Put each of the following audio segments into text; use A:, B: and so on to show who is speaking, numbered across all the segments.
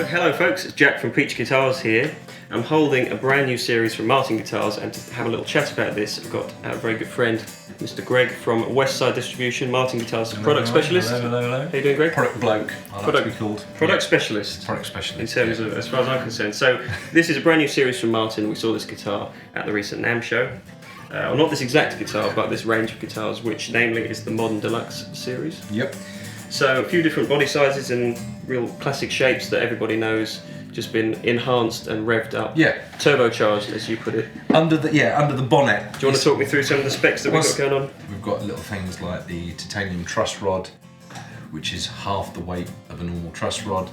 A: Hello folks, it's Jack from Peach Guitars here. I'm holding a brand new series from Martin Guitars, and to have a little chat about this I've got a very good friend, Mr. Greig from Westside Distribution, Martin Guitars product specialist.
B: Hello.
A: How you doing, Greig?
B: Product bloke, I like to be called.
A: Product specialist.
B: Product specialist.
A: In terms of, as far as I'm concerned. So this is a brand new series from Martin. We saw this guitar at the recent NAMM show. Well, not this exact guitar, but this range of guitars, which namely is the Modern Deluxe series.
B: Yep.
A: So a few different body sizes and real classic shapes that everybody knows, just been enhanced and revved up.
B: Yeah.
A: Turbocharged, as you put it.
B: Under the bonnet.
A: Do you want to talk me through some of the specs that we've got going on?
B: We've got little things like the titanium truss rod, which is half the weight of a normal truss rod.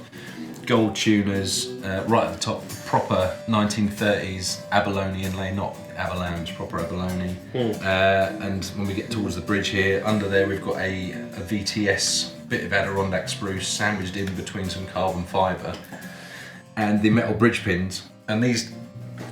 B: Gold tuners, right at the top, proper 1930s abalone inlay, not avalanche, proper abalone. And when we get towards the bridge here, under there we've got a VTS bit of Adirondack spruce sandwiched in between some carbon fibre and the metal bridge pins. And these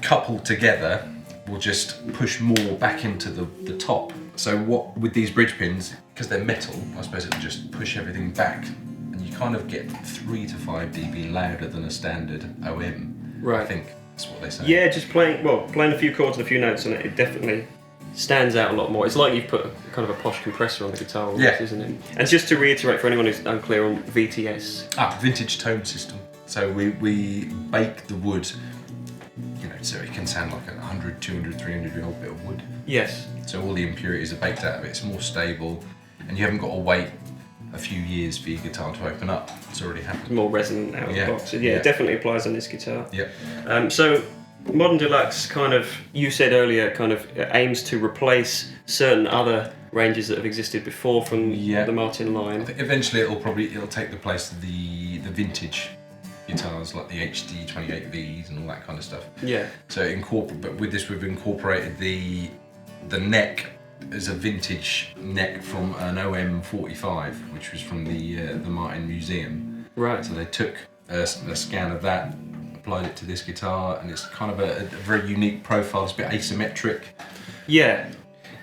B: coupled together will just push more back into the top. So what with these bridge pins, because they're metal, I suppose it'll just push everything back. And you kind of get 3 to 5 dB louder than a standard OM.
A: Right.
B: I think that's what they say.
A: Yeah, just playing a few chords and a few notes on it, it definitely stands out a lot more. It's like you've put kind of a posh compressor on the guitar, almost, isn't it? And just to reiterate for anyone who's unclear on VTS.
B: Vintage tone system. So we bake the wood, so it can sound like a 100, 200, 300-year-old bit of wood.
A: Yes.
B: So all the impurities are baked out of it. It's more stable, and you haven't got to wait a few years for your guitar to open up. It's already happened.
A: More resonant out of the box. So it definitely applies on this guitar.
B: Yeah.
A: So Modern Deluxe kind of, you said earlier, kind of aims to replace certain other ranges that have existed before from the Martin line.
B: I think eventually it'll take the place of the vintage guitars like the HD 28Vs and all that kind of stuff.
A: Yeah.
B: So but with this we've incorporated the neck as a vintage neck from an OM 45, which was from the Martin Museum.
A: Right.
B: So they took a scan of that, applied it to this guitar, and it's kind of a very unique profile. It's a bit asymmetric.
A: Yeah.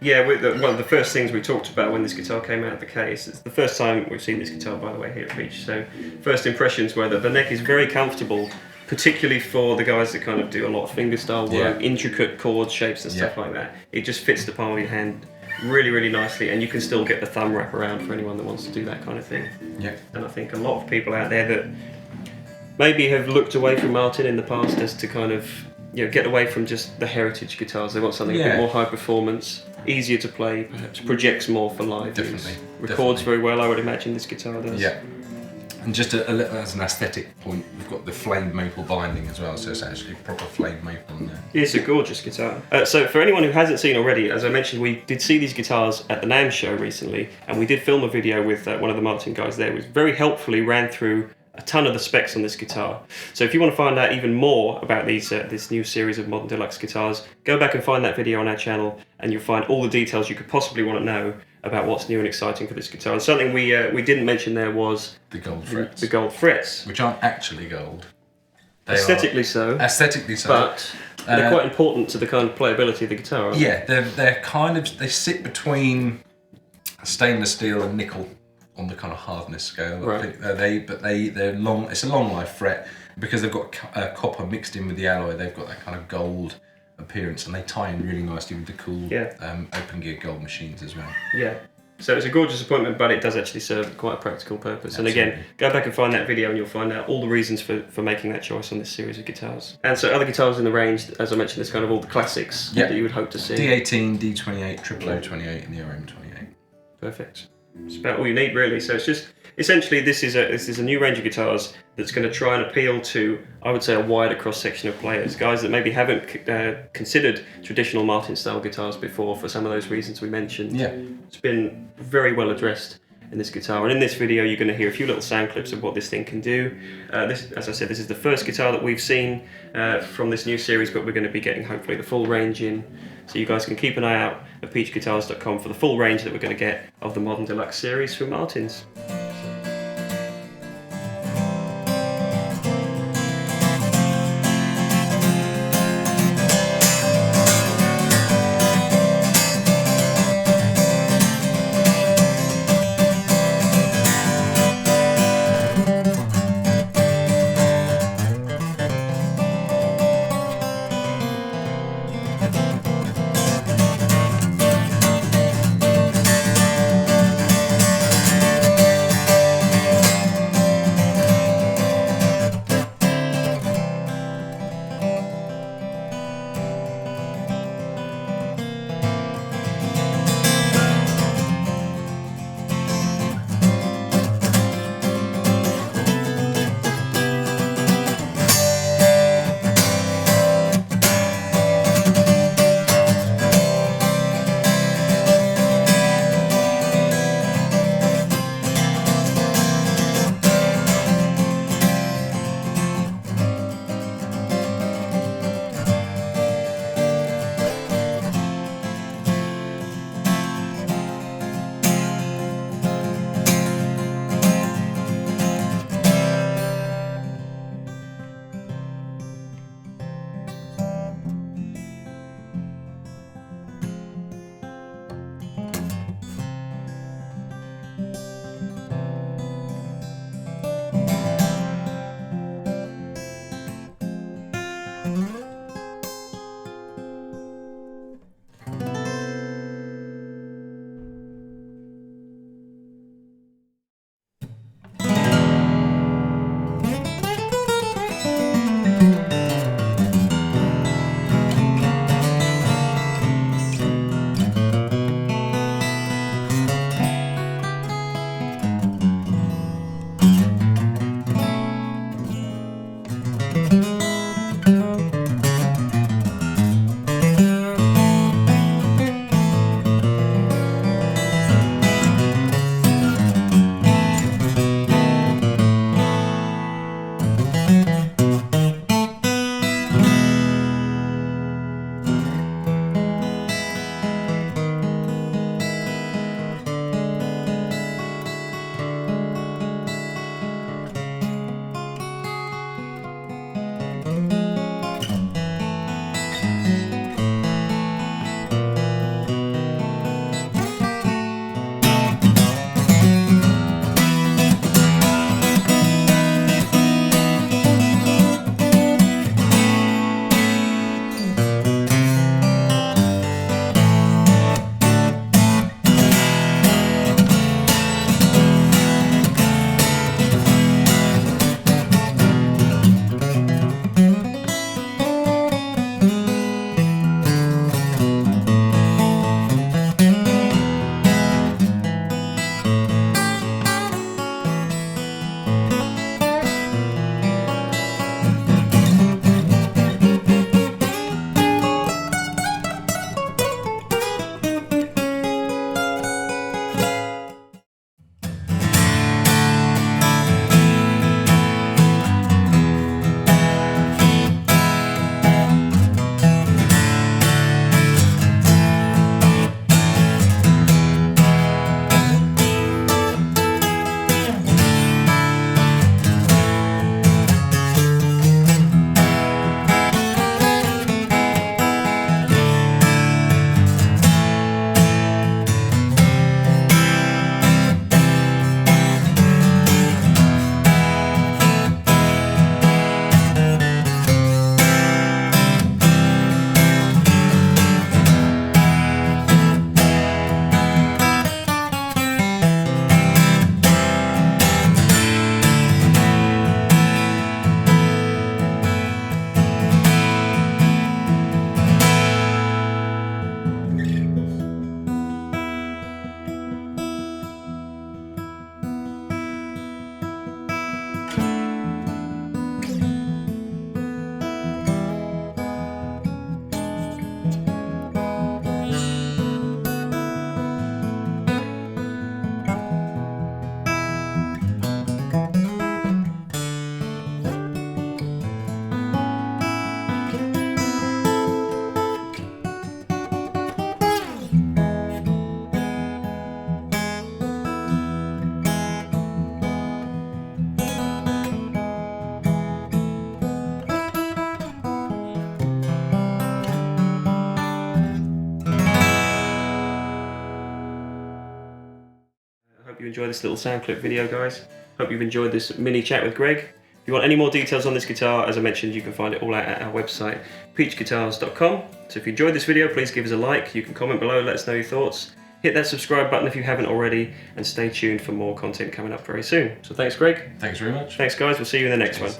A: Yeah, one of the first things we talked about when this guitar came out of the case, it's the first time we've seen this guitar, by the way, here at Peach. So first impressions were that the neck is very comfortable, particularly for the guys that kind of do a lot of fingerstyle work, intricate chord shapes and stuff like that. It just fits the palm of your hand really, really nicely, and you can still get the thumb wrap around for anyone that wants to do that kind of thing.
B: Yeah.
A: And I think a lot of people out there that maybe have looked away from Martin in the past as to kind of get away from just the heritage guitars. They want something a bit more high performance, easier to play, perhaps projects more for live use. Records very well, I would imagine this guitar does.
B: Yeah. And just as an aesthetic point, we've got the flamed maple binding as well, so it's actually proper flamed maple in there.
A: It's a gorgeous guitar. So for anyone who hasn't seen already, as I mentioned, we did see these guitars at the NAMM show recently, and we did film a video with one of the Martin guys there, who very helpfully ran through a ton of the specs on this guitar. So if you want to find out even more about this new series of Modern Deluxe guitars, go back and find that video on our channel, and you'll find all the details you could possibly want to know about what's new and exciting for this guitar. And something we didn't mention there was
B: the gold frets.
A: The gold frets,
B: which aren't actually gold. They
A: aesthetically
B: so,
A: but they're quite important to the kind of playability of the guitar, aren't
B: they? They sit between stainless steel and nickel on the kind of hardness scale.
A: Right.
B: I think they're long. It's a long life fret because they've got copper mixed in with the alloy. They've got that kind of gold appearance, and they tie in really nicely with the cool open gear gold machines as well. Yeah.
A: So it's a gorgeous appointment, but it does actually serve quite a practical purpose. Absolutely. And again, go back and find that video and you'll find out all the reasons for making that choice on this series of guitars. And so other guitars in the range, as I mentioned, there's kind of all the classics that you would hope to see.
B: D18, D28, Triple 28 and the RM28.
A: Perfect. It's about all you need, really. So it's just essentially this is a new range of guitars that's going to try and appeal to, I would say, a wider cross section of players, guys that maybe haven't considered traditional Martin style guitars before for some of those reasons we mentioned.
B: Yeah,
A: it's been very well addressed in this guitar, and in this video you're going to hear a few little sound clips of what this thing can do. This, as I said, this is the first guitar that we've seen from this new series, but we're going to be getting hopefully the full range in. So you guys can keep an eye out at peachguitars.com for the full range that we're going to get of the Modern Deluxe series from Martins. Hope you enjoyed this little sound clip video, guys. Hope you've enjoyed this mini chat with Greg. If you want any more details on this guitar, as I mentioned, you can find it all out at our website, peachguitars.com. So if you enjoyed this video, please give us a like. You can comment below, let us know your thoughts. Hit that subscribe button if you haven't already, and stay tuned for more content coming up very soon. So thanks, Greg.
B: Thanks very much.
A: Thanks, guys. We'll see you in the next one.